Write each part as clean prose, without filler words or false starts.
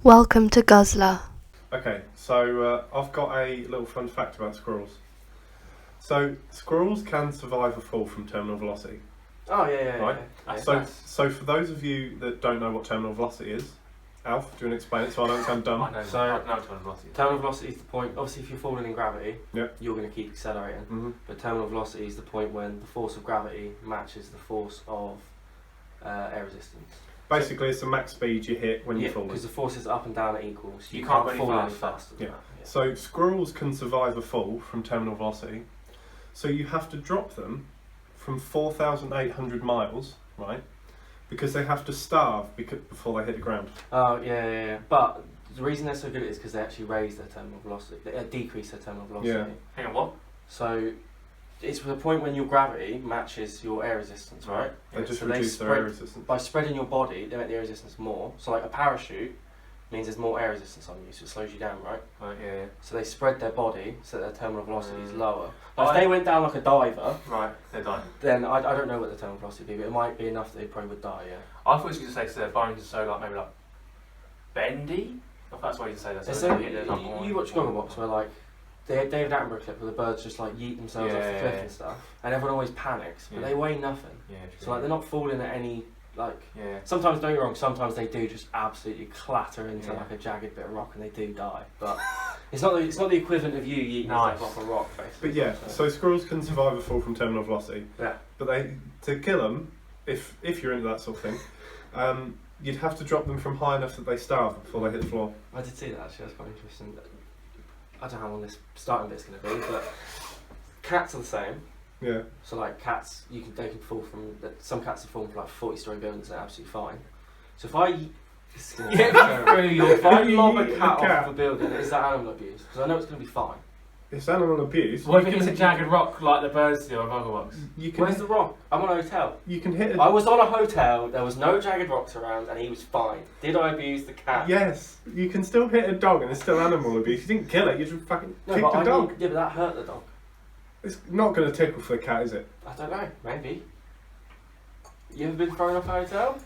Welcome to Guzzlr. Okay, so I've got a little fun fact about squirrels. So squirrels can survive a fall from terminal velocity. Oh yeah. Right. Yeah. So for those of you that don't know what terminal velocity is, Alf, do you want to explain it so I don't sound dumb? I know terminal velocity. Terminal velocity is the point. Obviously, if you're falling in gravity, Yep. you're going to keep accelerating. Mm-hmm. But terminal velocity is the point when the force of gravity matches the force of air resistance. Basically, it's the max speed you hit when you're falling. because the forces up and down are equal, so You you can't can't go any fall any faster. faster than Yeah. that. Yeah. So squirrels can survive a fall from terminal velocity. So you have to drop them from 4,800 miles, right? Because they have to starve before they hit the ground. Oh yeah. But the reason they're so good at it is because they actually raise their terminal velocity. They decrease their terminal velocity. Yeah. Hang on, what? So it's the point when your gravity matches your air resistance, right? They just So reduce their air resistance. By spreading your body, they make the air resistance more. So like a parachute means there's more air resistance on you, so it slows you down, right? Right, yeah. So they spread their body so that their terminal velocity is Mm. lower. But if they went down like a diver, Right, they're dying. then I don't know what the terminal velocity would be, but it might be enough that they probably would die, yeah. I thought you were going to say 'cause their bones are so maybe bendy. If that's why you say that. So they hit their number one. you watch Guzzlr Box where like the David Attenborough clip where the birds just like yeet themselves off the cliff and stuff, and everyone always panics, but they weigh nothing. Yeah, true. So like they're not falling at any like. Yeah. Sometimes, don't get me wrong, sometimes they do just absolutely clatter into Yeah. like a jagged bit of rock and they do die. But it's not the equivalent of you yeeting yourself off a rock, basically. But yeah, so squirrels can survive a fall from terminal velocity. Yeah. But to kill them, if you're into that sort of thing, you'd have to drop them from high enough that they starve before they hit the floor. I did see that actually, that's quite interesting. I don't know how long this starting bit's going to be, but cats are the same. Yeah. So like cats, they can fall from, some cats have fallen from like 40-story buildings and they're absolutely fine. So if I... This is gonna sound terrible. If I lob a cat off a building, is that animal abuse? Because I know it's going to be fine. It's animal abuse. What if it's a jagged rock like the birds do on Guzzlr Box? You can Where's the rock? I'm on a hotel. you can hit I was on a hotel, there was no jagged rocks around, and he was fine. Did I abuse the cat? Yes, you can still hit a dog and it's still animal abuse. You didn't kill it, you just fucking kicked the dog. Yeah, but that hurt the dog. It's not going to tickle for the cat, is it? I don't know, maybe. You ever been thrown off a hotel?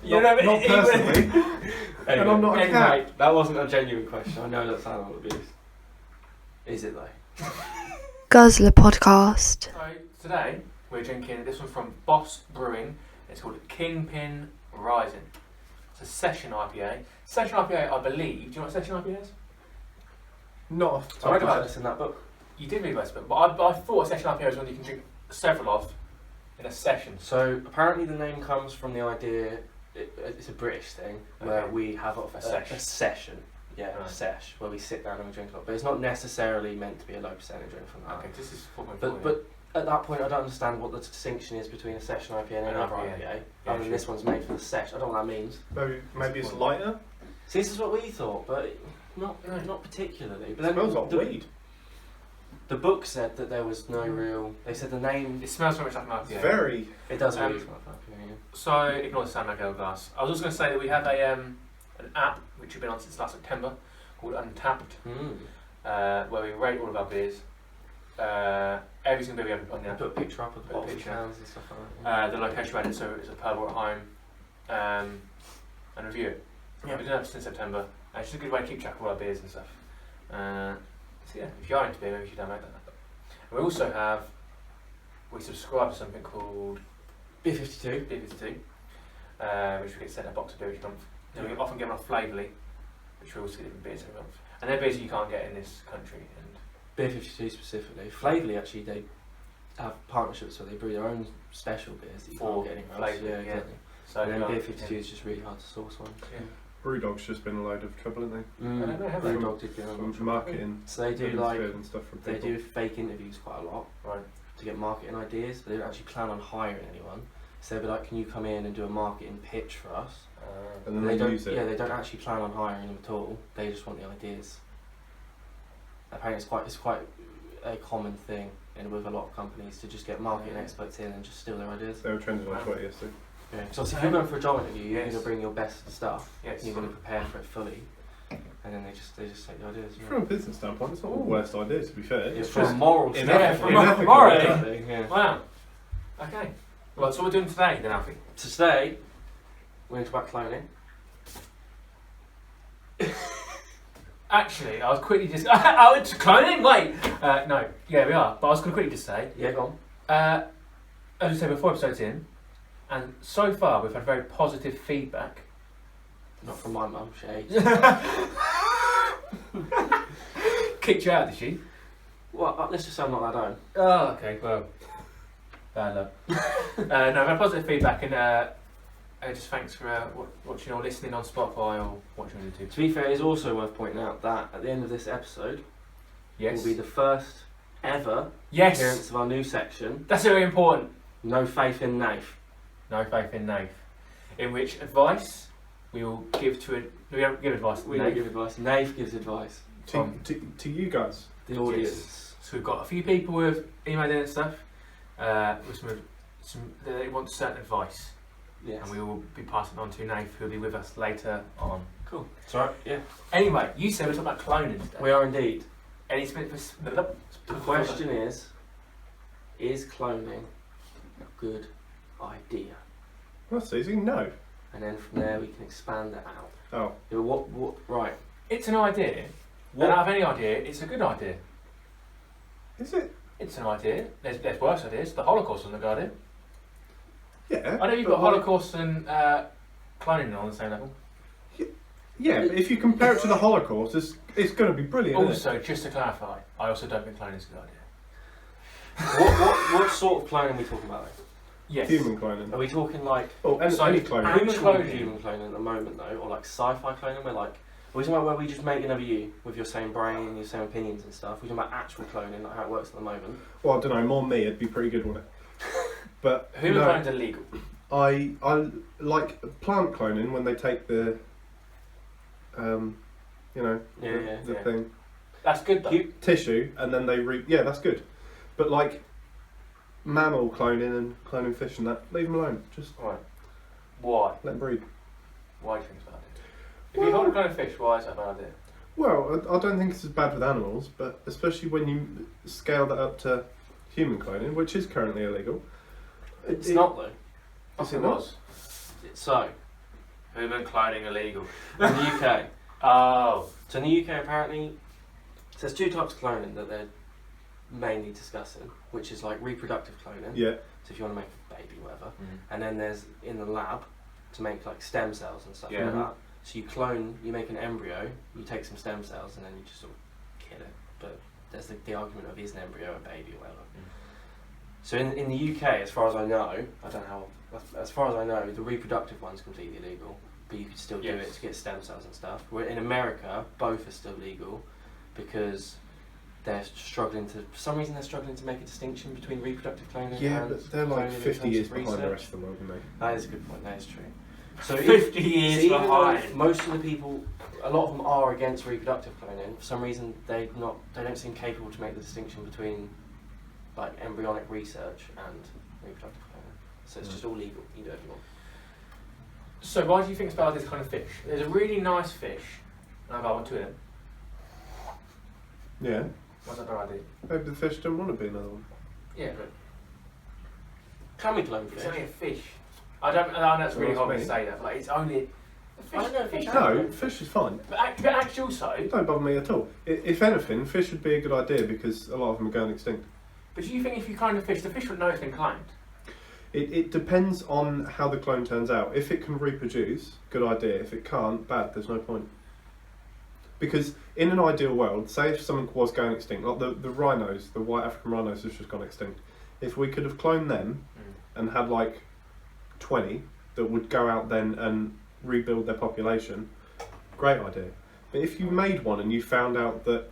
Not personally. Anyway, And I'm not a cat. that wasn't a genuine question. I know that's animal abuse. Is it though? Guzzlr Podcast. So today we're drinking this one from Boss Brewing. It's called Kingpin Rising. It's a session IPA. Session IPA, I believe. Do you know what session IPA is? Not off the I top read of my about head. this in that book. You did read this book, but I thought a session IPA was one you can drink several of in a session. So apparently the name comes from the idea, it's a British thing, where Okay. we have A sesh. a session. Yeah, a Right. sesh, where we sit down and we drink a lot. But it's not necessarily meant to be a low percentage or anything like that. Okay, this is what we're But at that point, I don't understand what the distinction is between a session IPA and An another IPA. IPA. Yeah, I mean, this one's made for the sesh. I don't know what that means. Maybe it's lighter. See, this is what we thought, but not particularly. But It smells like weed. The book said that there was no real. They said the name. It smells very much like an It's IPA. very. It does really Um, smell like IPA. Yeah. So ignore the sound like glass. I was also going to say that we have an app which we've been on since last September called Untapped, where we rate all of our beers. Every single beer we have on I there. put a picture up of the Put a bottles and picture. cans and stuff like that. The location we're at, so it's a pub or at home, and review it. Yeah. We've been doing it since September, and it's just a good way to keep track of all our beers and stuff. So yeah, if you are into beer, maybe you should download that. And we subscribe to something called B52. B52, which we get sent a box of beer each month. And we often get them off Flavourly, which we also get different beers every month. And they're beers you can't get in this country. And B52 specifically. Flavourly actually, they have partnerships where they brew their own special beers that you For can't get anywhere else. Flavourly, yeah. Exactly. so And then we are- B52 is just really hard to source one. yeah. Brewdog's just been a load of trouble, isn't I don't know, have they? Brewdog did get on. they? From marketing. So they do and like food and stuff from they people. do fake interviews quite a lot Right. to get marketing ideas, but they don't actually plan on hiring anyone. So they'll be like, "Can you come in and do a marketing pitch for us?" And then they they don't. use it. Yeah, they don't actually plan on hiring them at all. They just want the ideas. Apparently, it's quite a common thing with a lot of companies to just get marketing experts in and just steal their ideas. They were trending on Wow. Twitter yesterday. Yeah, because if you're going for a job interview, you're Yes. going to bring your best stuff. Yes. You're going to prepare for it fully, and then they just take the ideas. Yeah. From a business standpoint, it's not the worst idea, to be fair. Yeah, It's from a just moral in standpoint. ethical- from a in ethical moral- way. Yeah. Wow. Okay. Well, so what we're doing today then, Alfie? So today, we're going to talk about cloning. Actually, I was quickly just... oh, it's cloning? Wait! No, yeah, we are. But I was going to quickly just say... Yeah, go on. As we said, we're 4 episodes in, and so far we've had very positive feedback. Not from my mum, she hates. Kicked you out, did she? Well, let's just say I'm not that own. Oh, okay, well... Bad luck. No, we've had positive feedback, and just thanks for watching or listening on Spotify or watching on YouTube. To be fair, it's also worth pointing out that at the end of this episode Yes. will be the first ever Yes! appearance of our new section, That's very important. No Faith In Nath. No Faith In Nath. In which advice we will give to it. We don't give advice to We don't give advice. Nath gives advice. To you guys. The audience. Yes. So we've got a few people who have emailed in and stuff with some they want certain advice. Yes. And we will be passing on to Nath, who will be with us later on. Cool. It's alright, yeah. Anyway, you said we're talking about cloning today. We are indeed. Any split for The question is cloning a good idea? That's easy. No. And then from there we can expand that out. Oh. Yeah, what, right. It's an idea. What? And out of any idea, it's a good idea. Is it? It's an idea. There's worse ideas. The Holocaust wasn't a good idea. Yeah. I know you've got Holocaust and cloning on the same level. Yeah, but if you compare it to the Holocaust, it's going to be brilliant. Also, just to clarify, I also don't think cloning is a good idea. What sort of cloning are we talking about though? Yes. Human cloning. Are we talking like Oh, So, any cloning. Human actual cloning. human cloning at the moment though? Or like sci-fi cloning where like, are we talking about where we just make another you with your same brain and your same opinions and stuff? We're talking about actual cloning, like how it works at the moment. Well, I don't know. More me, it'd be pretty good, wouldn't it? But Human no, cloning's illegal. I like plant cloning when they take the, the Yeah. thing That's good though. tissue and then they yeah, that's good. But like mammal cloning and cloning fish and that, leave them alone. Just Right. Why? let them breed. Why do you think it's a bad idea? If you hold a clone of fish, why is that a bad idea? Well, I don't think it's as bad with animals, but especially when you scale that up to human cloning, which is currently illegal. It's not though. Is it It not? was. So, Human cloning illegal. in the UK. Oh. So in the UK apparently, so there's 2 types of cloning that they're mainly discussing, which is like reproductive cloning. Yeah. So if you want to make a baby, whatever. And then there's in the lab to make like stem cells and stuff Yeah. like that. So you clone, you make an embryo, you take some stem cells and then you just sort of kill it. But there's the argument of is an embryo a baby or whatever. So in the UK, as far as I know, I don't know how, as far as I know, the reproductive one's completely illegal. But you could still do Yes. it to get stem cells and stuff. Where in America, both are still legal because they're struggling to, for some reason they're struggling to make a distinction between reproductive cloning Yeah, and but they're like cloning in 50 terms years of behind the research. rest of the world, aren't they? That is a good point, that is true. So 50 years even though behind. most of the people, a lot of them are against reproductive cloning, for some reason they don't seem capable to make the distinction between like embryonic research and reproductive cloning. So it's just all legal, you do it if you want. So why do you think it's bad this kind of fish? There's a really nice fish, and I've got one to it. Yeah. What's that bad idea? Maybe the fish don't want to be another one. Yeah, but Can we clone it's fish? only a fish. I know it's really Well, hard that's to say that, but like, it's only a fish. I don't know if fish. it No, fish is fine. But actually also, It don't bother me at all. If anything, fish would be a good idea because a lot of them are going extinct. but do you think if you clone a fish, the fish would know it's been cloned? It depends on how the clone turns out. If it can reproduce, good idea. If it can't, bad. There's no point. Because in an ideal world, say if something was going extinct, like the rhinos, the white African rhinos have just gone extinct. If we could have cloned them and had like 20 that would go out then and rebuild their population, great idea. But if you made one and you found out that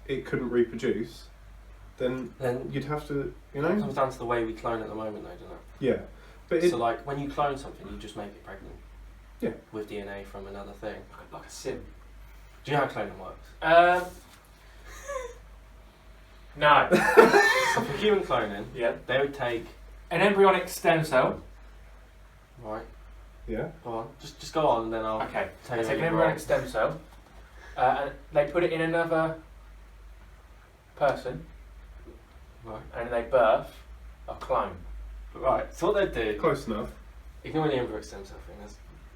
it couldn't reproduce, then you'd have to, It comes down to the way we clone at the moment though, doesn't it? Yeah. But So like when you clone something, you just make it pregnant. Yeah. With DNA from another thing. Like a sim. Do you know how cloning works? No. So for human cloning, Yeah. they would take, An embryonic stem cell. right, yeah. go on, just go on and then I'll Okay. tell They you take an when you're embryonic wrong. stem cell, and they put it in another person, Right. and they birth a clone. Right, so what they'd do, Close enough. ignore the embryonic stem cell thing,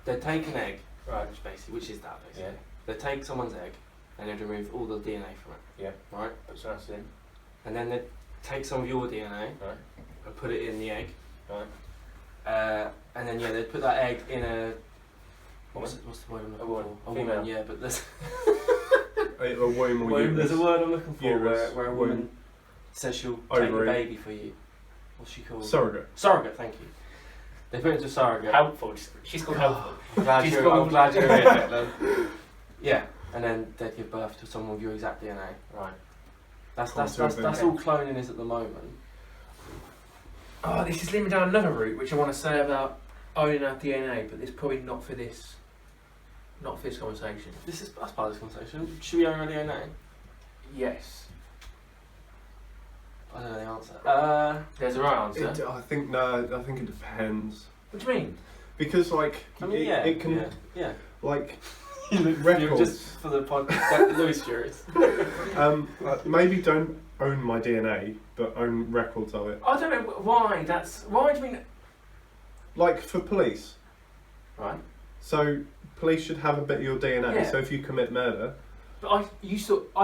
they'd take an egg Right. Which is that basically. Yeah. They take someone's egg and they remove all the DNA from it. Yeah. Right. Put someone else in. And then they take some of your DNA Right. and put it in the egg. Right. And then they put that egg in a. What's What's the word I'm looking woman. for? A Female. woman. Yeah, but there's. A womb or uterus. There's a word I'm looking for Uterus, where a woman says she'll take ovary. your baby for you. What's she called? Surrogate. Surrogate, thank you. They put it into surrogate. Helpful. She's called helpful. I'm glad She's you're called- I'm glad you're in it then. Yeah, and then they'd give birth to someone with your exact DNA. Right. That's Conserving. all cloning is at the moment. Oh, this is leading me down another route, which I want to say about owning our DNA, but it's probably not for this. Not for this conversation. That's part of this conversation. Should we own our DNA? Yes. I don't know the answer. There's a right answer. I think it depends. What do you mean? Because like I mean, it can yeah. like You're records. just for the podcast. Louis curious. Maybe don't own my DNA, but own records of it. I don't know why. Why do you mean? Like for police. Right. So police should have a bit of your DNA. Yeah. So if you commit murder, But I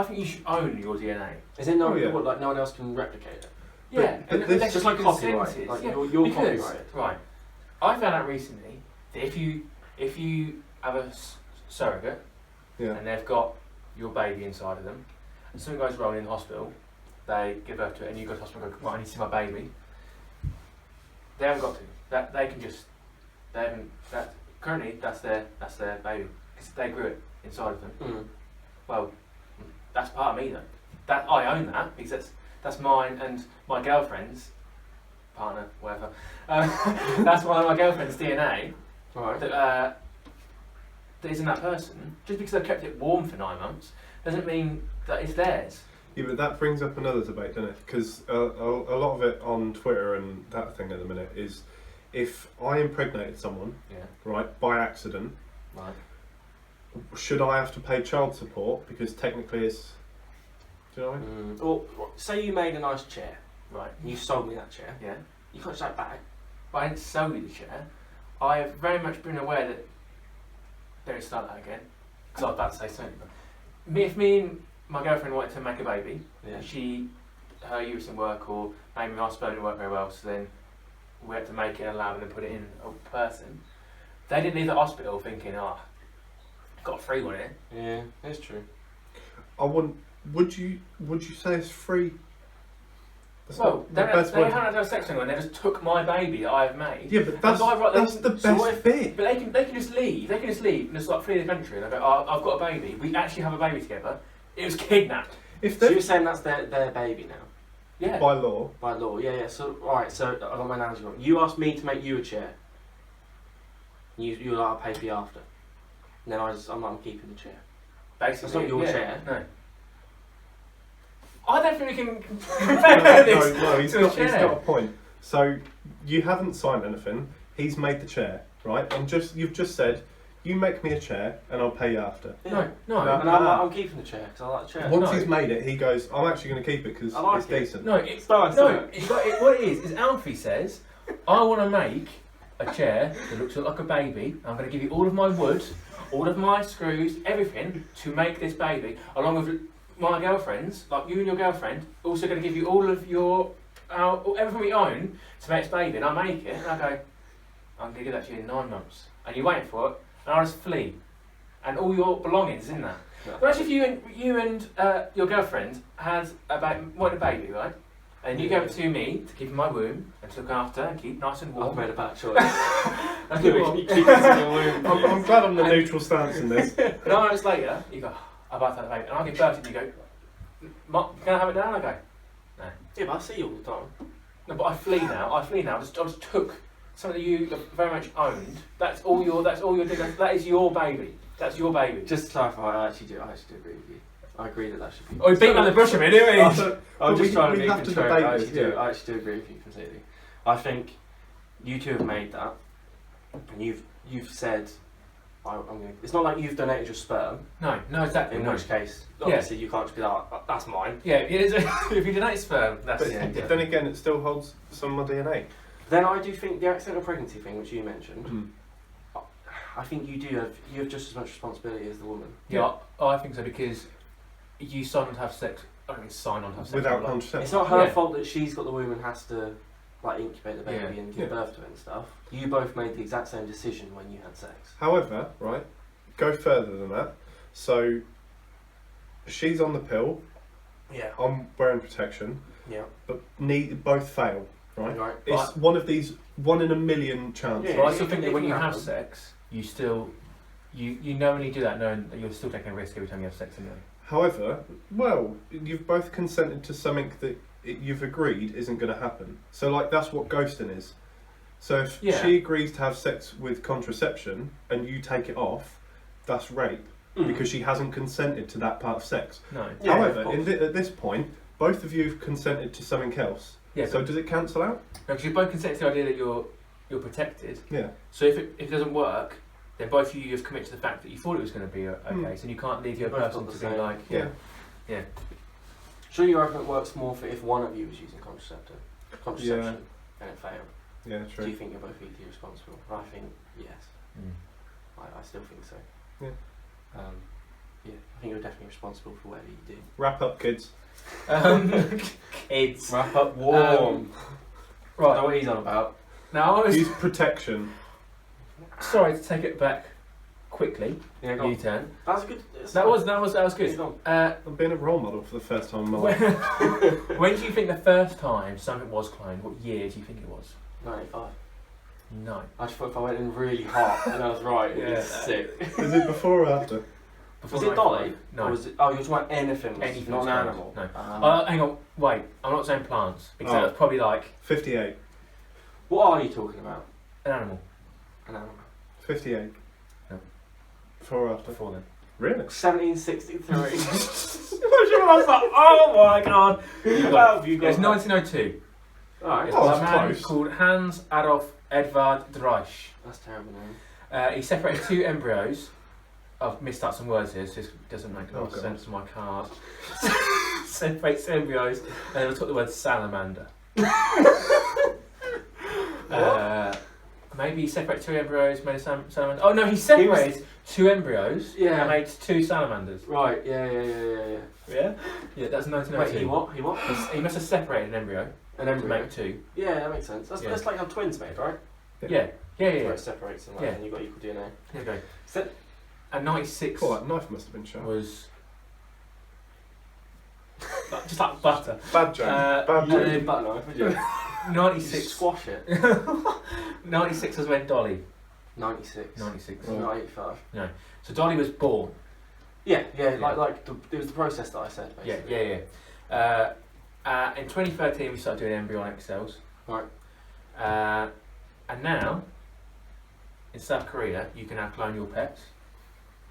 think you should own your DNA. Is it no? Oh, yeah. What, like no one else can replicate it? Yeah, but and this- unless Just like you copyright. consent it, Like yeah. you're Because, copyrighted. right, I found out recently that if you have a surrogate yeah. and they've got your baby inside of them, and something goes wrong in the hospital, they give birth to it, and you go to the hospital and go, right, I need to see my baby. They haven't got to. That they can just. They haven't. That currently that's their baby because they grew it inside of them. Mm. Well, that's part of me though. That I own that because that's mine and my girlfriend's partner, whatever. That's one of my girlfriend's DNA. Right. That isn't that person. Just because I've kept it warm for 9 months doesn't mean that it's theirs. Yeah, but that brings up another debate, doesn't it? Because a lot of it on Twitter and that thing at the minute is, if I impregnated someone, Yeah. right, by accident, Right. should I have to pay child support because technically it's, do you know what I mean? Or say you made a nice chair. Right. You sold me that chair. Yeah. You can't just like back. But I didn't sell you the chair. I have very much been aware that. Don't start that again. Because I was about to say something. If me and my girlfriend wanted to make a baby, Yeah. and her uterus didn't work, or maybe my sperm didn't work very well, so then we had to make it in a lab and then put it in a person. They didn't leave the hospital thinking, got a free one here. Yeah, that's true. Would you say it's free? That's Well, not they the best haven't word. had no sex anymore. They just took my baby that I have made. Yeah, but And by right, that's the so best if- bit. But they can just leave. They can just leave and just like flee the country. And they go, I've got a baby. We actually have a baby together. It was kidnapped. If So they you're saying that's their baby now? Yeah. by law, By law, yeah. So, right, so I got my analogy wrong. You asked me to make you a chair. You're like, I'll pay for you after. And then I'm keeping the chair. Basically, That's not your yeah. chair. No. I don't think we can compare this no, he's to a got chair. a point. So you haven't signed anything. He's made the chair, right? And you've just said, you make me a chair and I'll pay you after. No. No. And I'm keeping the chair because I like the chair. Once No. he's made it, he goes, I'm actually going to keep it because I like it's it. decent. No, it's nice, no. isn't it? What it is Alfie says, I want to make a chair that looks like a baby. I'm going to give you all of my wood, all of my screws, everything to make this baby, along with my girlfriends, like you and your girlfriend. Also going to give you all of everything we own to make this baby, and I make it, and I go, I'm going to give that to you in 9 months, and you wait for it, and I just flee, and all your belongings in that. Yeah. But actually, if you and your girlfriend had wanted a baby, right? And you gave it to me to keep in my womb and to look after and keep nice and warm. I've made a bad choice. And You warm. keep it in your womb. I'm glad I'm the neutral stance in this. And 9 months later, you go, I'm about to have a baby. And I give birth to you, you go, can I have it now? And I go, no. Yeah, but I see you all the time. No, but I flee now. I just took something that you very much owned. That's all you're doing. That is your baby. That's your baby. Just to clarify, I actually do agree with you. I agree that should be. Oh, we beat around the bush a minute, didn't we? I'm just trying to we be have to contrary. debate I this, actually do. yeah. I actually do agree with you completely. I think you two have made that, and you've said, it's not like you've donated your sperm. No, exactly. In no. which case, obviously, you can't just be like, that's mine. Yeah, it is. If you donate sperm, that's But then again, it still holds some of my DNA. Then I do think the accidental pregnancy thing, which you mentioned, I think you have just as much responsibility as the woman. Yeah, I think so, because you sign on to have sex. I mean, sign on to have sex without like, contraception. It's not her fault that she's got the womb and has to like incubate the baby and give Yeah. birth to it and stuff. You both made the exact same decision when you had sex. However, right, go further than that. So she's on the pill. Yeah. I'm wearing protection. Yeah. But both fail. Right. Right. It's one of these 1 in a million chances. Yeah. But I still think it that when can you have happen. sex, you still you knowingly do that, knowing that you're still taking a risk every time you have sex anyway. However, well, you've both consented to something that you've agreed isn't going to happen. So, like, that's what ghosting is. So if she agrees to have sex with contraception and you take it off, that's rape because she hasn't consented to that part of sex. No. Yeah, However, of course. at this point, both of you have consented to something else. Yeah. So does it cancel out? Because you both consent to the idea that you're protected. Yeah. So if it doesn't work, then both of you have committed to the fact that you thought it was going to be okay. So you can't leave your Both person got to the be same. like yeah. Sure, your argument works more for if one of you was using contraception and it failed. Yeah, Do true. you think you're both equally responsible? I think yes. I still think so. Yeah. I think you're definitely responsible for whatever you do. Wrap up, kids. Kids. Wrap up warm. I don't know what he's on about. Now I was Use protection. sorry to take it back quickly. Yeah, go on. U-turn. That's good. That was good. Go I'm being a role model for the first time in my life. When do you think the first time something was cloned? What year do you think it was? 95. No. I just thought if I went in really hot and I was right, it'd be sick. Is it before or after? Before Was it Dolly? No. Or was it, oh, you're talking about anything, Anything not an was cloned. animal? No. Hang on, wait. I'm not saying plants because that's probably like 58. What are you talking about? an animal. An animal. 58. No. Before or after? Before then. Really? 1763. I was like, oh my god. You It's 1902. Alright. It's Oh, by a that's man close. called Hans Adolf Edvard Dreich. That's a terrible name. He separated two embryos. I've missed out some words here, so this doesn't make a lot of God. sense on my card. Separates embryos, and then we took the word salamander. Maybe he separated two embryos, made a salamander. Oh no, he separated two embryos and made two salamanders. Right, yeah. Yeah? Yeah, that's 1902. Wait, he what? He must have separated an embryo An to embryo? make two. Yeah, that makes sense. That's like how twins made, right? Yeah. Where it separates them, Yeah. and you've got equal DNA. Here we go. So, And 96 Oh, that knife must have been sharp. was just like butter. Bad joke. Bad you joke. didn't butter knife, would you? 96. Squash it. 96 was when Dolly. 96. 96. Not 85. So Dolly was born. Yeah, Yeah. like it was the process that I said, basically. Yeah. In 2013, we started doing embryonic cells. Right. And now, in South Korea, you can now clone your pets.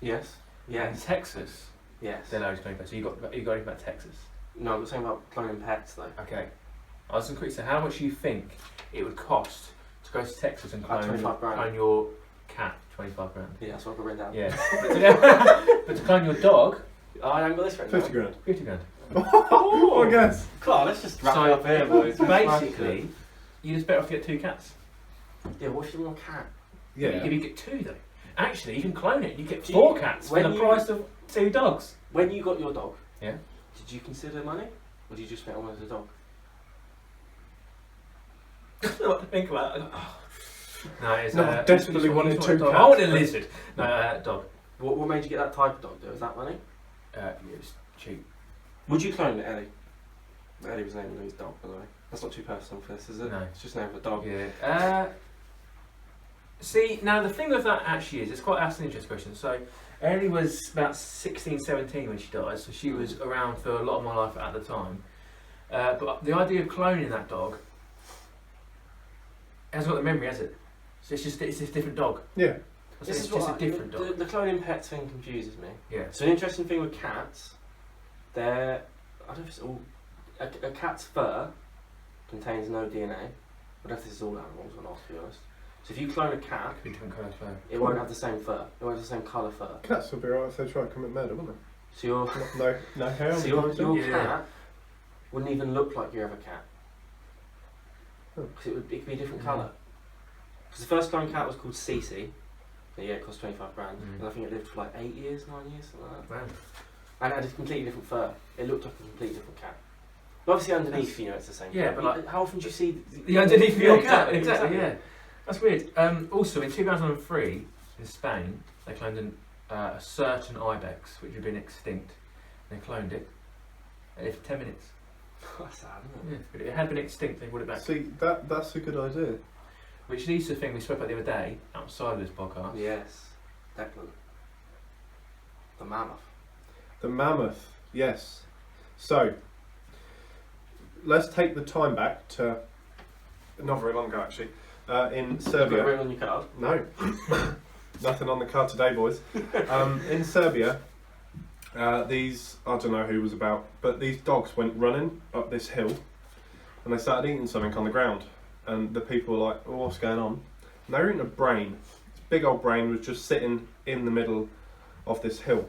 Yes. In Texas, Yes. they're allowed to clone pets. So you got anything about Texas? No, I'm talking about cloning pets, though. Okay. I was going to quickly say, how much do you think it would cost to go to Texas and About 25 grand. clone your cat? 25 grand. Yeah, that's what I've written down. Yeah. But to clone your dog, I haven't got this written 50 down. grand. 50 grand. Oh, I guess. Come on, let's just wrap So, it up here, boys. Basically, you're just better off to get two cats. Yeah, what if you want a cat? Yeah. You get two though. Actually, you can clone it. You get Do 4 you- cats for when the you- price of 2 dogs. When you got your dog, Yeah. did you consider money? Or did you just spend it on as a dog? I don't know what to think about it. No, it's No, desperately wanted two dog. cats. I want a lizard. No, dog. What made you get that type of dog, though? Was that money? It was cheap. Would you clone Ellie? Ellie was named Louis' dog, by the way. That's not too personal for this, is it? No. It's just named a dog. Yeah. See, now the thing with that actually is, it's quite an interesting question. So, Ellie was about 16, 17 when she died, so she was around for a lot of my life at the time. But the idea of cloning that dog hasn't got the memory, has it? So it's just a different dog. Yeah. It's just a different dog. The cloning pets thing confuses me. Yeah. So an interesting thing with cats, I don't know if it's all, a cat's fur contains no DNA. I don't know if this is all animals or not, to be honest. So if you clone a cat, Could be different colours fur. it won't have the same fur. It won't have the same colour fur. Cats would be right if they try to commit murder, wouldn't So your they? No hair. so no your Yeah. cat wouldn't even look like your other cat. Oh. Because it could be a different colour. Because the first clone cat was called Cece, Yeah, it cost 25 grand. And I think it lived for like 8 years, 9 years, something like that. Wow. And it had a completely different fur. It looked like a completely different cat. But obviously underneath, you know, it's the same. Yeah, cat. but like, how often do you see the underneath of your cat? exactly, Exactly, yeah. That's weird. Also, in 2003, in Spain, they cloned a certain ibex, which had been extinct. They cloned it. It lived for 10 minutes. That's sad, isn't it? Yeah, but it had been extinct, they brought it back. See, that's a good idea. Which leads to the thing we spoke about the other day, outside of this podcast. Yes. Declan. The mammoth. The mammoth, yes. So, let's take the time back to not very long ago, actually. In You've got Serbia. it written on your card? No, nothing on the card today, boys. In Serbia, these, I don't know who was about, but these dogs went running up this hill and they started eating something on the ground. And the people were like, oh, what's going on? And they were eating a brain. This big old brain was just sitting in the middle of this hill.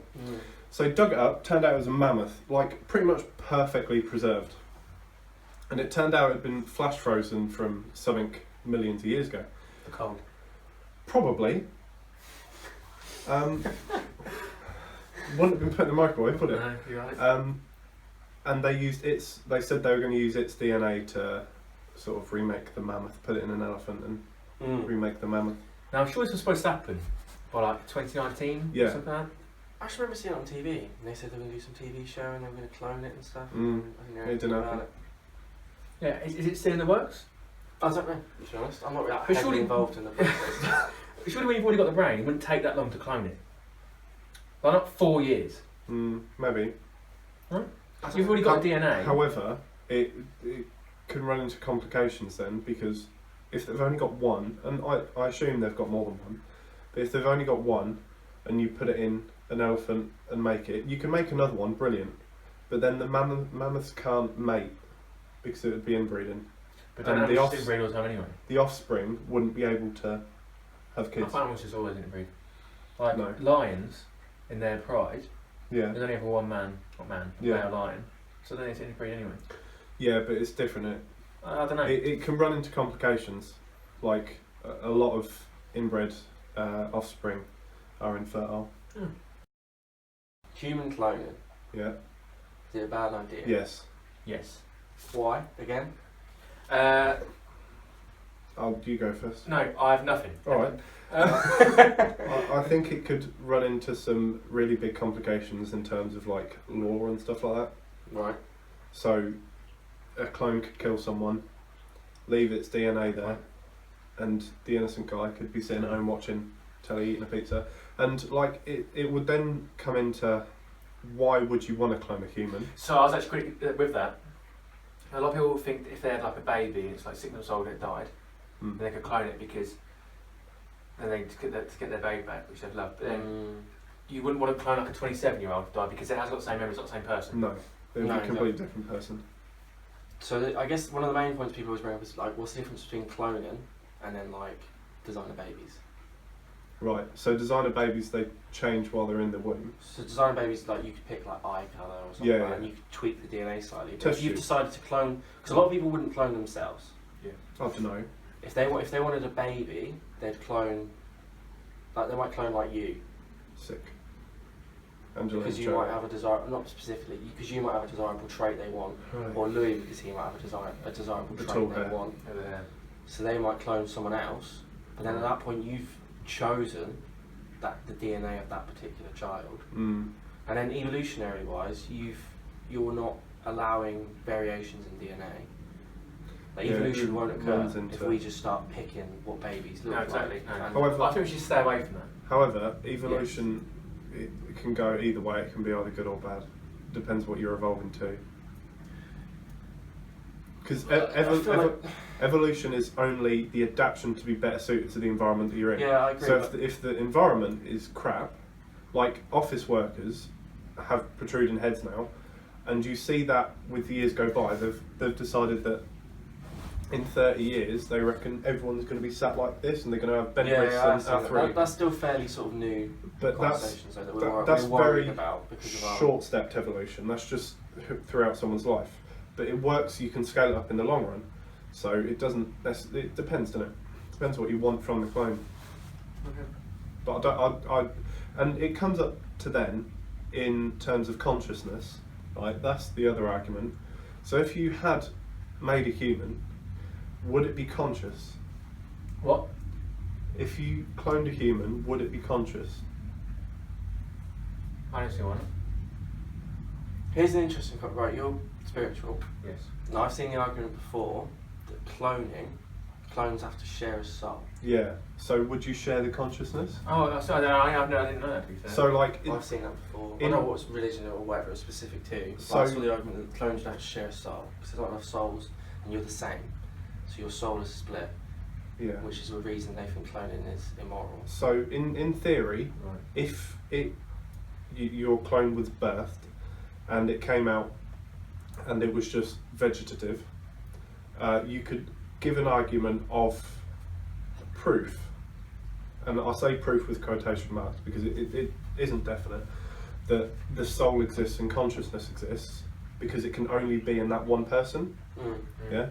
So they dug it up, turned out it was a mammoth, like pretty much perfectly preserved. And it turned out it had been flash frozen from something millions of years ago. The cold. Probably. Wouldn't have been put in the microwave, would it? No, you're right. And they said they were going to use its DNA to sort of remake the mammoth, put it in an elephant and remake the mammoth. Now, I'm sure this was supposed to happen by like 2019 Yeah. or something like that. I just remember seeing it on TV. And they said they were going to do some TV show and they were going to clone it and stuff. I think they were It didn't about happen. it. Yeah, is it still in the works? I don't know, to be honest. I'm not really But heavily surely- involved in the process. Surely when you've already got the brain, it wouldn't take that long to clone it. Like not 4 years. Maybe. You've already got DNA. However, it can run into complications then, because if they've only got one, and I assume they've got more than one, but if they've only got one and you put it in an elephant and make it, you can make another one, brilliant, but then the mammoths can't mate because it would be inbreeding. But don't and animals inbreed all the time anyway. The offspring wouldn't be able to have I kids. find animals just always interbreed. Like No. lions, in their pride, Yeah, there's only ever one male lion, so then it's interbreed anyway. yeah, but it's different. I don't know. It can run into complications, like a lot of inbred offspring are infertile. Human cloning. Yeah. Is it a bad idea? Yes. Yes. Why? Again? You go first. No, I have nothing. All right. I think it could run into some really big complications in terms of like law and stuff like that. Right. So, a clone could kill someone, leave its DNA there, and the innocent guy could be sitting at home watching telly, eating a pizza. And like it would then come into, why would you want to clone a human? So I was actually with that. A lot of people think if they had like a baby and it's like 6 months old and it died, then they could clone it because then they to get their baby back, which they'd love. But then you wouldn't want to clone like a 27-year-old die because it has got the same memories, not the same person. No, it would No, be a completely different person. So I guess one of the main points people always bring up is like, what's the difference between cloning and then like designer babies? Right. So designer babies, they change while they're in the womb. So designer babies, like you could pick like eye colour or something Yeah, like that, yeah. and you could tweak the DNA slightly. But Test if you've tube. decided to clone, because a lot of people wouldn't clone themselves. I don't know. If they wanted a baby, they'd clone, like they might clone like you, Sick. Angela because you Jolie. might have a desire, not specifically, because you might have a desirable trait they want, Right. or Louis because he might have a desirable The trait tall they hair. want. Over there. So they might clone someone else, but then at that point you've chosen the DNA of that particular child, and then evolutionary wise, you're not allowing variations in DNA. Like Yeah, evolution it won't occur runs if into- we just start picking what babies look No, exactly. like. No. And However- I think we should stay away from that. However, evolution it can go either way. It can be either good or bad. Depends what you're evolving to. Because evolution is only the adaptation to be better suited to the environment that you're in. yeah, I agree. So but if the environment is crap, like office workers have protruding heads now, and you see that with the years go by, they've decided that in 30 years they reckon everyone's going to be sat like this and they're going to have bent wrists and arthritis. that's still fairly sort of new But that's conversations though, that that's we're worried very about because of our short-stepped evolution. That's just throughout someone's life. But it works. You can scale it up in the long run. So it doesn't. It depends, doesn't it? Depends what you want from the clone. But and it comes up to then in terms of consciousness, right? That's the other argument. So if you had made a human, would it be conscious? What? If you cloned a human, would it be conscious? I don't see one. Here's an interesting right, you're spiritual. Yes. Now I've seen the argument before that clones have to share a soul. Yeah. So would you share the consciousness? Oh, sorry, I didn't know that, to be fair. So like, I've seen that before. I don't know what religion or whatever it was specific to. But So- I saw the argument that clones don't have to share a soul because there's not enough souls and you're the same. So your soul is split, yeah. which is the reason they think cloning is immoral. So in theory, Right. if your clone was birthed and it came out and it was just vegetative, you could give an argument of proof, and I say proof with quotation marks because it isn't definite, that the soul exists and consciousness exists because it can only be in that one person. Yeah.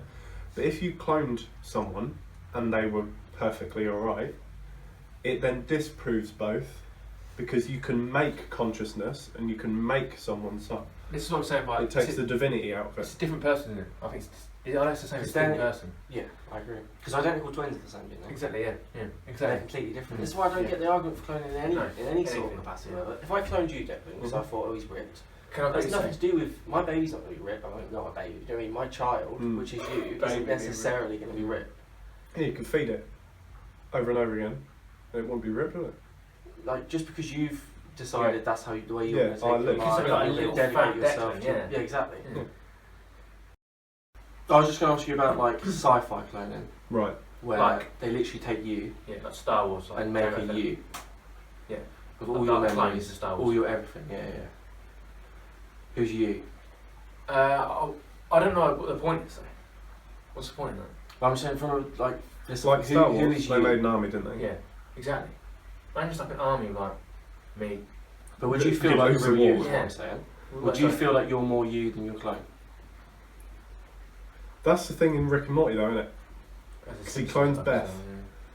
But if you cloned someone and they were perfectly alright, it then disproves both, because you can make consciousness and you can make someone soul. This is what I'm saying by It takes the divinity out of it's it. a different person, isn't it? I think it's the same as a then- different person. Yeah, I agree. Because identical twins are the same, didn't they? Exactly, yeah. They're Exactly. completely different. Mm. This is why I don't Yeah. get the argument for cloning in any No, sort of anything. capacity. Yeah. If I cloned you, Declan, because I Mhm. thought, oh, he's ripped, Can I that's say nothing to do with my baby's not going to be ripped. I mean, not a baby. You know what I mean? My child, Mm. which is you, Baby isn't be necessarily going to be ripped. Yeah, you can feed it over and over again, and it won't be ripped, will it? Like just because you've decided that's how the way you're Yeah, going to I take your look. life, Something like a you're little gonna dedicate fat yourself Declan, to. yeah. Yeah, exactly. Yeah. I was just going to ask you about like sci-fi cloning, Right. where Like- they literally take you Yeah, like Star Wars. Like and make a everything. you. Yeah. With all Like your Dark Clones memories, of Star Wars. all your everything. Yeah. Who's you? I don't know what the point is though. What's the point in that? I'm saying from a, like It's like who, Star who Wars, is they you? made an army, didn't they? Yeah, exactly. I'm just like an army, like me. But would you You'd feel like lose you're the you? war. Is what Yeah. I'm saying. Well, Would you that's feel like you're more you than your clone? That's the thing in Rick and Morty, though, isn't it? like- 'Cause he clones Beth.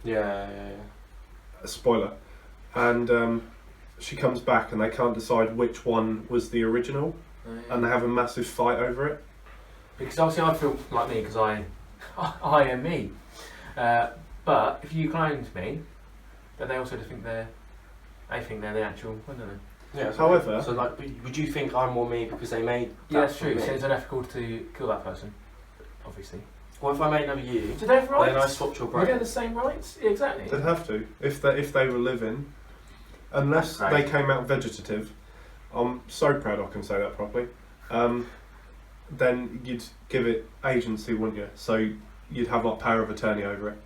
Yeah. A spoiler. And she comes back and they can't decide which one was the original, and they have a massive fight over it. Because obviously I feel like me because I am me. But if you cloned me, then they also think they're the actual one, don't they? Yeah. However- so like, would you think I'm more me because they made? Yeah, that that's for true. me? So it's unethical to kill that person, obviously. What if I made another you? Do they have rights? Then I swapped your We don't brain. have the same rights? Yeah, exactly. They'd have to if they were living, unless That's they crazy. came out vegetative. I'm so proud I can say that properly. Then you'd give it agency, wouldn't you? So you'd have like power of attorney over it.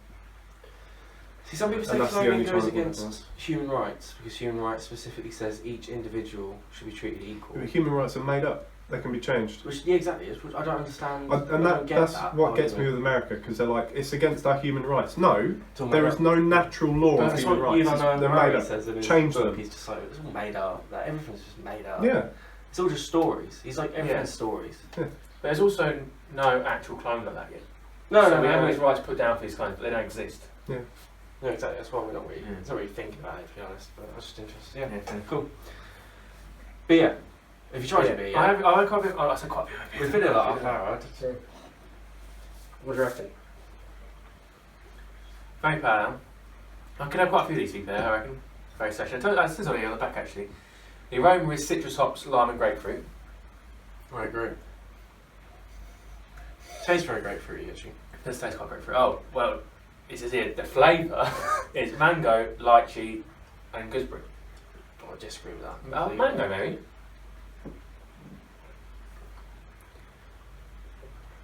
See, some people say And that's the only cloning goes time it against works. human rights because human rights specifically says each individual should be treated equal. But human rights are made up; they can be changed. Which, yeah, exactly. Which I don't understand. And I don't that's get that what gets me argument. with America, because they're like, it's against our human rights. No, Talking there about is no natural law But of that's human what rights. Ivan They're Murray made up. says in his Change book. them. He's just like, it's all made up. Like, everything's just made up. Yeah. It's all just stories. He's like, everything's Yeah. stories. But there's also no actual clone like that yet. No, so no, we no. have no. these rights put down for these clones, but they don't exist. Yeah, exactly. That's why we're not really, Yeah. it's not really thinking about it, to be honest. But I was just interested. Yeah. Yeah. Cool. But yeah, if you tried to be, I like quite a bit. I said quite a bit. we've been here like half an hour, right? What do you reckon? Very proud. I could have quite a few of these to be fair, I reckon. Very session. It says on here on the back actually. The aroma is citrus hops, lime and grapefruit. I agree. Tastes very grapefruity, actually. It does taste quite grapefruit. Oh, well, it says here, the flavour is mango, lychee and gooseberry. Oh, I disagree with that. Oh, mango maybe.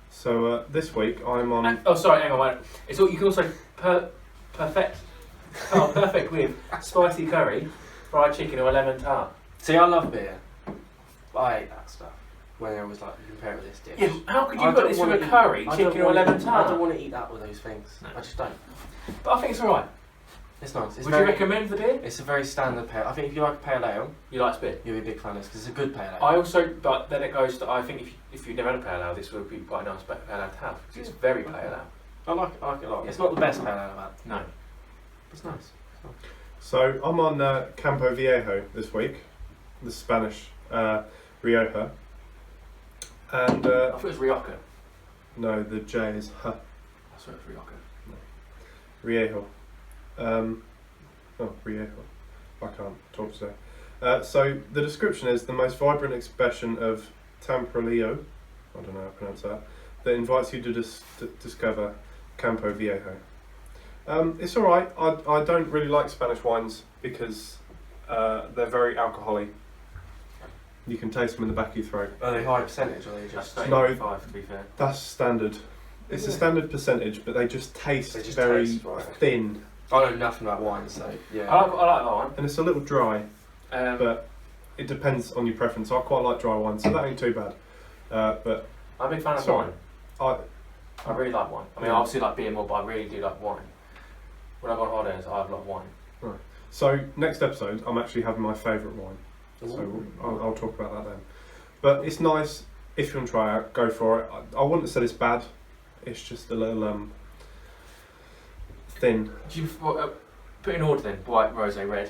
So this week I'm on. And, oh, sorry, hang on, wait. It's all, you can also perfect with spicy curry, fried chicken or a lemon tart. See, I love beer. But I hate that stuff. When I was like, compare it with this dish. Yeah, how could you I put don't this with wanna a eat- curry, I chicken don't or a wanna lemon eat- tart? I don't want to eat that with those things. No. I just don't. But I think it's alright. It's nice. It's Would very, you recommend the beer? It's a very standard pale. I think if you like a pale ale, You like beer? you'll be a big fan of this because it's a good pale ale. I also, but then it goes to, I think if you've never had a pale ale, this would be quite a nice pale ale to have, because it's very pale ale. I like it a lot. It's not the best pale ale I've had. No. It's nice. So I'm on Campo Viejo this week, the Spanish Rioja. And I thought it was Rioja. no, the J is H. I thought it was Rioja. Riejo. Riejo. I can't talk today. So the description is the most vibrant expression of Tempranillo, I don't know how to pronounce that invites you to discover Campo Viejo. It's alright. I don't really like Spanish wines because they're very alcoholic. You can taste them in the back of your throat. Are they high percentage or are they just... That's No. 35 to be fair. That's standard. It's a standard percentage, but they just taste They just very taste, right. thin. I know nothing about wine, so yeah. I like that one. And it's a little dry, But but it depends on your preference. I quite like dry wine, so that ain't too bad. But I'm a big fan of Sorry. wine. I I really like wine. I mean, I obviously like beer more, but I really do like wine. When I go on holidays, I have a lot of wine. so next episode, I'm actually having my favourite wine. So I'll talk about that then. But it's nice if you want to try it. Go for it. I wouldn't have said it's bad. It's just a little thin. Do you put in order then? White, rosé, red.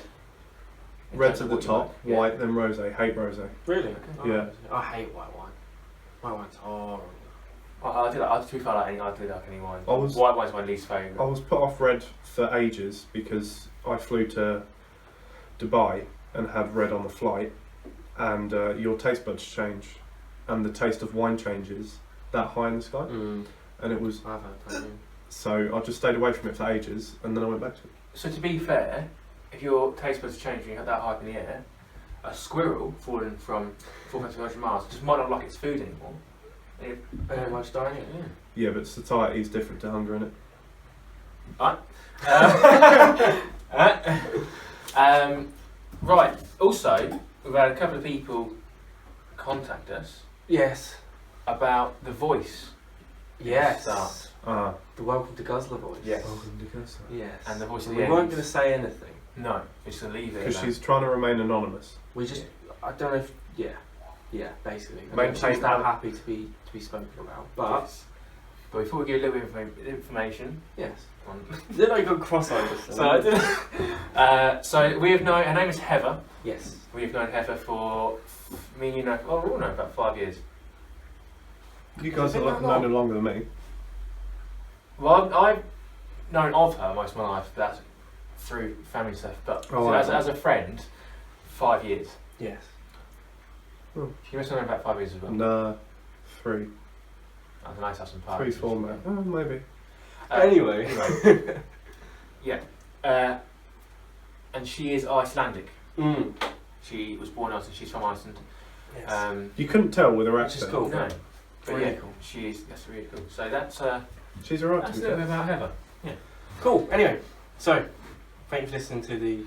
In Red's terms at of the what you top, like. Yeah. white, then rosé. Hate rosé. Really? Yeah. I hate white wine. White wine's horrible. I do like. To be fair, I do like any wine. I was- White wine's my least favourite. I was put off red for ages because I flew to Dubai and had red on the flight, and your taste buds change, and the taste of wine changes that high in the sky, and it was I've had that. so I just stayed away from it for ages, and then I went back to it. So to be fair, if your taste buds change and you have that high up in the air, a squirrel falling from 4,000 miles just might not like its food anymore. Very much dying, Yeah, but satiety is different to hunger, innit? Right. Also, we've had a couple of people contact us Yes. about the voice. Yes. Start. The Welcome to Guzzlr voice. Yes. Yes. And the voice of we the weren't end. going to say anything. No, we're just gonna leave it. Because at she's trying to remain anonymous. We just, I don't know if, yeah, basically. I mean, Maintain she's that that. happy to be spoken about. that. But, Yes. But before we give a little bit of information yes. on Then I got crossovers. so we have known, her name is Heather. Yes. We have known Heather for, me and you know, well, we all know about 5 years. You guys been have that known long? her longer than me. Well, I've known of her most of my life, but that's through family stuff. But Oh, so I as a friend, 5 years. Yes. She must have known about 5 years as well. Nah, 3, I don't know, have some 3, parties. 4, man. Oh, maybe. Anyway. Yeah. And she is Icelandic. She was born in Iceland. She's from Iceland. Yes. You couldn't tell with her Which is accent. cool. No. But Really yeah, cool. she is. That's really cool. So that's She's alright to that's a be little bit fair. about Heather. Cool. Anyway, so thank you for listening to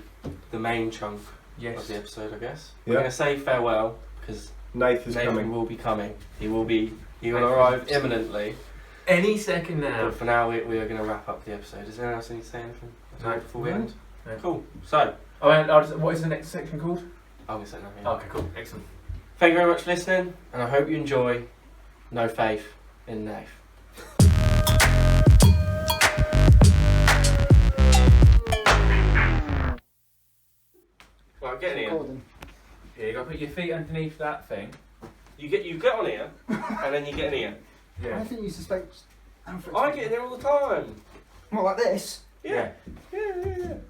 the main chunk of the episode, I guess. We're Yeah. going to say farewell because Nath is Nathan coming. will be coming. He will Nathan. arrive imminently. Any second now. But for now, we are going to wrap up the episode. Is there anyone else need to say anything No. before we end? No. Cool. So, Oh, and what is the next section called? I'm going to say nothing. Okay, cool. Excellent. Thank you very much for listening, and I hope you enjoy No Faith in Nath. Right, get in here. Yeah, you got to put your feet underneath that thing. You get on here, and then you get in here. Yeah. I think you suspect Alfred. I get in here all the time. What, like this? Yeah. It's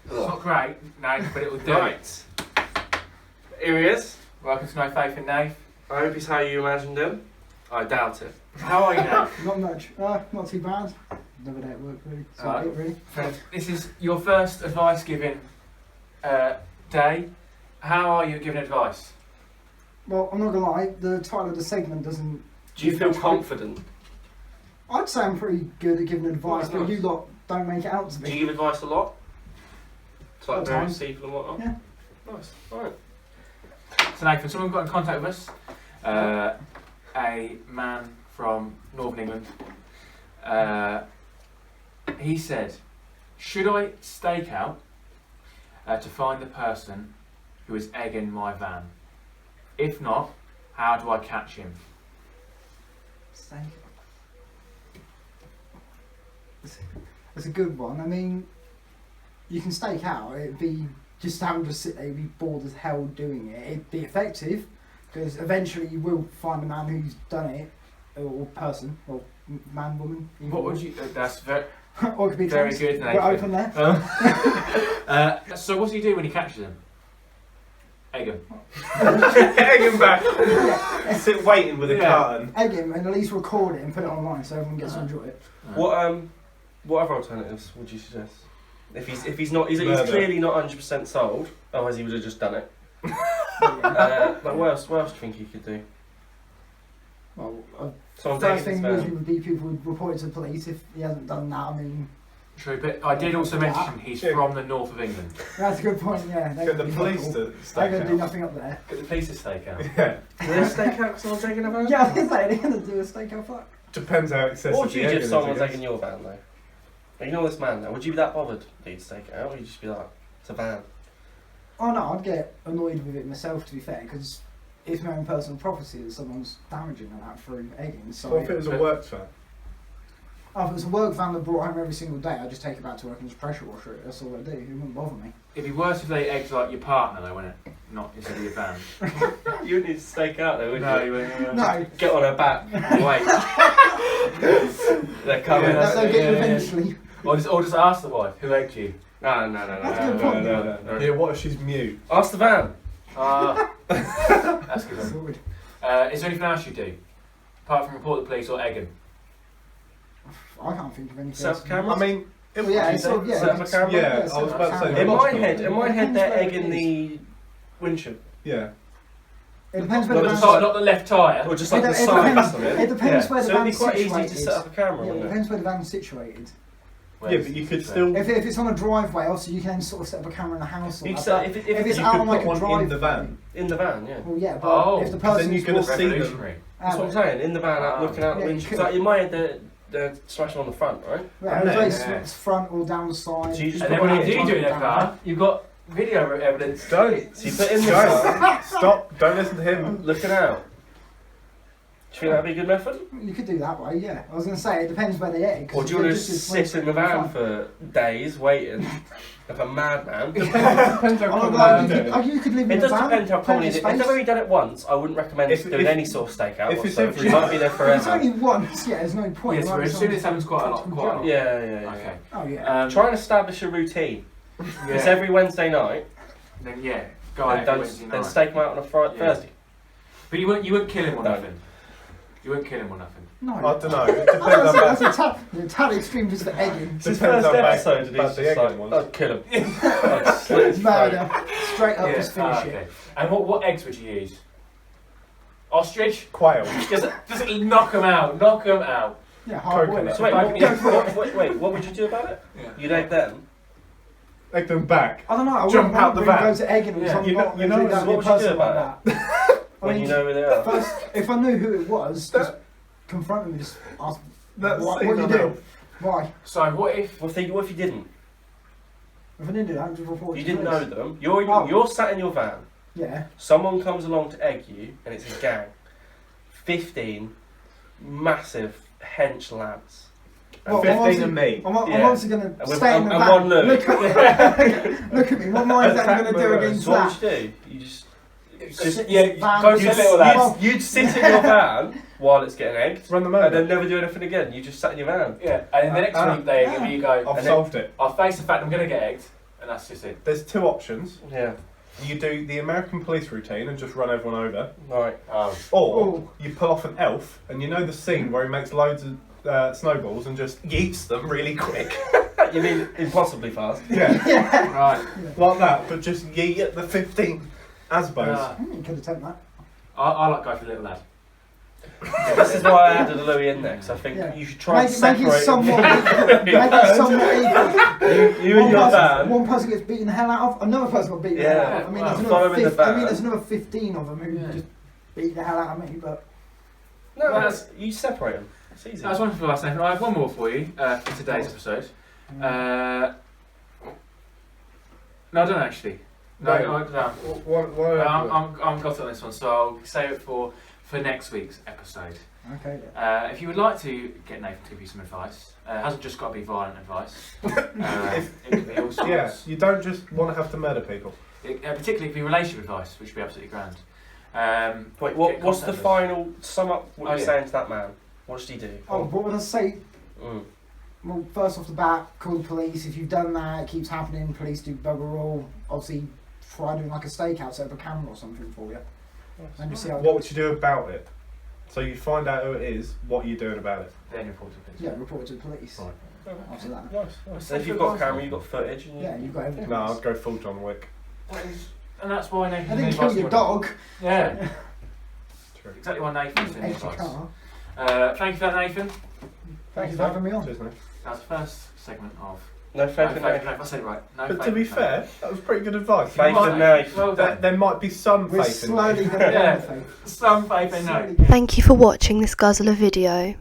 not great, no, but it will do. Right. Here he is. Welcome to No Faith in Nath. I hope he's how you imagined him. I doubt it. How are you now? Not much. Not too bad. Another day at work, really. It's Alright. it, really. This is your first advice giving day. How are you giving advice? Well, I'm not gonna lie. The title of the segment doesn't. Do you feel confident? I'd say I'm pretty good at giving advice, Nice, but nice. you lot don't make it out to Do you be. give advice a lot? To like At various times. people and whatnot? Yeah. Nice. Alright. So Nathan, someone got in contact with us. A man from Northern England. He said, should I stake out to find the person who is egging my van? If not, how do I catch him? That's a good one. I mean, you can stake out. It'd be just having to sit there, you'd be bored as hell doing it. It'd be effective because eventually you will find a man who's done it, or person, or man, woman. What would you? That's very or it could be very trans. good. We're open there. So what do you do when you capture them? Egg them. Egg him back. Yeah. Sit waiting with a carton. Egg him and at least record it and put it online so everyone gets to enjoy it. What other alternatives would you suggest? If he's clearly not 100% sold, otherwise he would have just done it. But what else do you think he could do? Well, Someone first taking thing his usually would be people would report it to the police if he hasn't done that. I mean, True, but I did also mention he's from the north of England. that's a good point. Yeah, Get the police to They're stake going to do out. nothing up there. Get the police to stake out. Yeah. Do they stake out because someone's taking a van? Yeah, I was going to say they're going to do a stakeout fuck. Depends how excessive Or would the you egging just is, someone's I guess. taking your van though? Like, you know this man now, would you be that bothered that he'd stake it out? Or would you just be like, it's a van? Oh no, I'd get annoyed with it myself to be fair because it's my own personal property that someone's damaging and that through egging. So What if it was a works van? if it was a work van that brought home every single day, I'd just take it back to work and just pressure wash it. That's all I do. It wouldn't bother me. It'd be worse if they egged like your partner though, wouldn't it? Not instead of your van. You wouldn't need to stake out though, would No, you? you wouldn't. No, Get on her back and wait. They're coming. Yeah, they'll get you eventually. Or just ask the wife who egged you. No. That's a good point. Yeah, what if she's mute? Ask the van. That's good. Sorted. Is there anything else you do apart from report the police or egg him? I can't think of anything. Set else. up cameras? I mean, Well, yeah, it's sort of, yeah, Set up a camera? Yeah, yeah, I was about to say In my logical. head, Depends they're where it egging is. the windshield. Yeah. It depends where Not the the van's side, Not the left tyre. Or just It like the de- it side or depends- something. It depends Yeah. where the So it'd be van's quite easy situated. to set up a camera, Yeah, it wouldn't it? depends where the van's situated. Yeah, but you could still. If it's on a driveway, also you can then sort of set up a camera in the house. Or You'd like set- that. if if it's you out could on like put a one driveway, in the van. In the van, yeah. Well, yeah, but Oh, if the 'cause then person's you're gonna walking- see them. Revolutionary. That's what I'm saying. In the van, out looking out the Yeah, you windshield. could- Like in my head, they're smashing on the front, right? Yeah, Yeah. it's front or down the side. So you just And put then when one you in. do in a car, you've got video evidence. Don't. So you put in the Guys, van, stop. Don't listen to him. looking out. Do you think that'd be a good method? You could do that way, yeah. I was going to say, it depends where they egg. 'cause Or do you if want they to just sit in the van for days waiting like a madman? Depends how I'm not common gonna they lie, do you could live It in a does van. depend how common it is. If plenty they've of only done it once, I wouldn't recommend If- doing if- any sort of stakeout if it's whatsoever. every- You might be there space. If it's forever. only once, yeah, there's no point. Yes, Like, as soon as happens quite a lot. Quite a lot. Yeah. Okay. Oh, yeah. Try and establish a routine. Yeah. It's every Wednesday night, Then yeah, go out and every Wednesday then night. stake them out on a Yeah. Thursday. But you wouldn't kill him or No. nothing. You wouldn't kill him or nothing. No. I don't know. It I depends was on gonna say, that's a tad extreme just for egging. It's his Depends first how bad- episode, and bad he's the just egging like, was. I'd kill him. I'd slit his throat. Murder. Straight up, Yeah, just finish okay. it. And what eggs would you use? Ostrich? Quail. Just knock them out. Knock them out. Yeah, hard Coconut. boiled. So wait, Go for what would you do about it? Yeah. You'd egg them? Egg them back. I don't know. I Jump out the really van. go to egging Yeah, with you know- someone. you know That'd be what a would you do person like about that. When you know where they are? First, if I knew who it was, just confront them and just ask, That's what saying you no do? help. Why? So what if? What if you didn't? If I didn't do that, I'd just report it You to didn't police. know them. You're Oh. you're sat in your van. Yeah. Someone comes along to egg you, and it's a gang. 15 massive hench lads. Well, 15 and me. I'm Yeah. obviously going to And with- stay in the and van. one look. Look at me. Look at me. What more is that Attack going to do murderers. against So what that? would you do? You just Yeah, go to you'd, the little lads. you'd sit in your van while it's getting egged, Run them and over. then never do anything again. You just sat in your van. Yeah, and then the next week they Yeah. you go. I've and then- solved it. I'll face the fact I'm going to get egged, and that's just it. There's two options. Yeah. You do the American police routine and just run everyone over, Right. or Oh. you pull off an elf, and you know the scene where he makes loads of snowballs and just yeets them really quick. You mean impossibly fast? Yeah, Yeah. Right. like that, but just yeet at the 15 Asbos. You could attempt that. I like go for the little lad. This is why I added a Louis in there, because I think Yeah. you should try and Make separate it somewhat equal. Make it somewhat equal. you in your van. One person gets beaten the hell out of, another person got beaten the Yeah, hell out of. I mean, well, there's follow another in the van. there's another 15 of them who Yeah. just beat the hell out of me, but... No, Well, that's, you separate them. It's easy. That was one for the last second. I have one more for you for today's episode. No, I don't actually. No, I don't. I'm got on this one, so I'll save it for next week's episode. Okay then. If you would like to get Nathan to give you some advice, It hasn't just got to be violent advice. It can be all sorts. Yeah, you don't just want to have to murder people. Particularly be relationship advice, which would be absolutely grand. Wait, what's the final sum up? What you're saying to that man? What did he do? Oh, what would I say? Mm. Well, first off the bat, call the police. If you've done that, it keeps happening. Police do bugger all. Obviously, try doing like a stakeout, set up a camera or something for you. And just see how. What would you do about it? So you find out who it is. What are you doing about it? Then you report to the police. Yeah, report it to the police. Right. After that. Nice. So if you've got a camera, you've got footage. And Yeah, you've got evidence. No, I'd go full John Wick. And that's why Nathan. I didn't kill your dog. Yeah. True. Exactly why Nathan's doing Extra advice. car. Thank you for that, Nathan. Thank you for having me on. Cheers, mate. That's the first segment of. No faith in Nath. I said it right. No But faith to be in Nath. fair, that was pretty good advice. Faith You in might- Nath. Well done. there might be some We're faith in slowly Nath. going down Yeah. the faith. Some faith in Nath. Slowly. Thank you for watching this Guzzlr video.